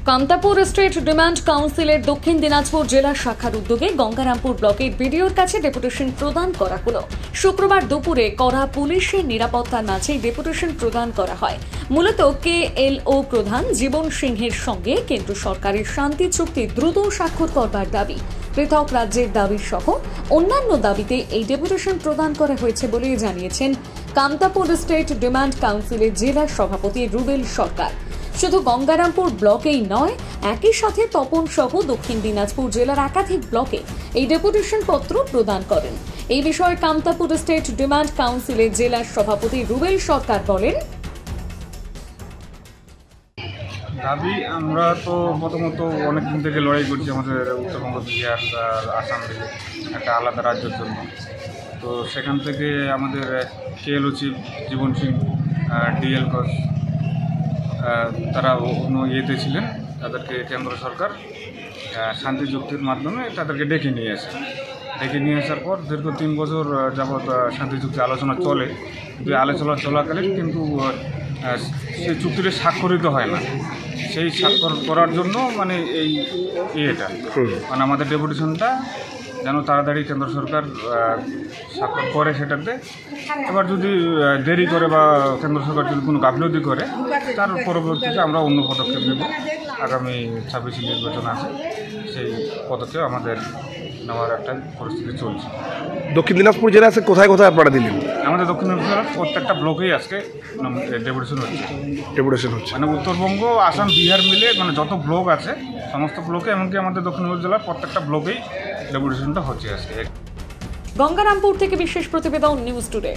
Kamtapur state demand কাউন্সিলের দক্ষিণ দিনাজপুর জেলা শাখার উদ্যোগে গঙ্গারামপুর ব্লকের বিডিওর কাছে ডেপুটেশন প্রদান করা হলো। শুক্রবার দুপুরে কড়া পুলিশের নিরাপত্তার মাঝে ডেপুটেশন প্রদান করা হয়। মূলত KLO প্রধান জীবন সিংহের সঙ্গে কেন্দ্র সরকারের শান্তি চুক্তি দ্রুত স্বাক্ষর করবার দাবি, পৃথক রাজ্যের দাবি সহ অন্যান্য দাবিতে এই ডেপুটেশন প্রদান করা হয়েছে বলে জানিয়েছেন কামতাপুর স্টেট ডিমান্ড কাউন্সিলের জেলা সভাপতি রুবেল সরকার। শুধু গঙ্গারামপুর ব্লকেই নয়, একই সাথে তপন সহ দক্ষিণ দিনাজপুর জেলার একাধিক ব্লকে এই ডেপুটেশন পত্র প্রদান করেন। এই বিষয়ে কামতাপুর স্টেট ডিমান্ড কাউন্সিলের জেলার সভাপতি রুবেল সরকার বলেন, দাবি আমরা তো প্রথমত অনেকদিন থেকে লড়াই করছি আমাদের উত্তরবঙ্গ, বিহার আর আসাম থেকে একটা আলাদা রাজ্যের জন্য। তো সেখান থেকে আমাদের KLO চিফ জীবন সিং, DL ঘোষ তারা অন্য ইয়েতে ছিলেন, তাদেরকে কেন্দ্র সরকার শান্তি চুক্তির মাধ্যমে তাদেরকে ডেকে নিয়ে আসে। ডেকে নিয়ে আসার পর দীর্ঘ 3 বছর যাবৎ শান্তি চুক্তি আলোচনা চলে, কিন্তু আলোচনা চলাকালীন কিন্তু সেই চুক্তিটি স্বাক্ষরিত হয় না। সেই স্বাক্ষর করার জন্য মানে এই ইয়েটা মানে আমাদের ডেপুটেশনটা যেন তাড়াতাড়ি কেন্দ্র সরকার স্বাক্ষর করে সেটাতে। এবার যদি দেরি করে বা কেন্দ্র সরকার যদি কোনো গাফিলতি করে, তার পরবর্তীতে আমরা অন্য পদক্ষেপ নেব। আগামী 26 নির্বাচন আছে, সেই পদক্ষেপ আমাদের নেওয়ার একটা পরিস্থিতি চলছে। দক্ষিণ দিনাজপুর জেলা আছে, কোথায় কোথায় আপনারা দিলেন? আমাদের দক্ষিণ দিনাজপুরের প্রত্যেকটা ব্লকেই আজকে ডেপুটেশন হচ্ছে। মানে উত্তরবঙ্গ, আসাম, বিহার মিলে মানে যত ব্লক আছে সমস্ত ব্লকে, এমনকি আমাদের দক্ষিণ দিনাজপুর জেলার প্রত্যেকটা ব্লকেই ডেপুটেশনটা হচ্ছে আজকে। গঙ্গারামপুর থেকে বিশেষ প্রতিবেদন, নিউজ টুডে।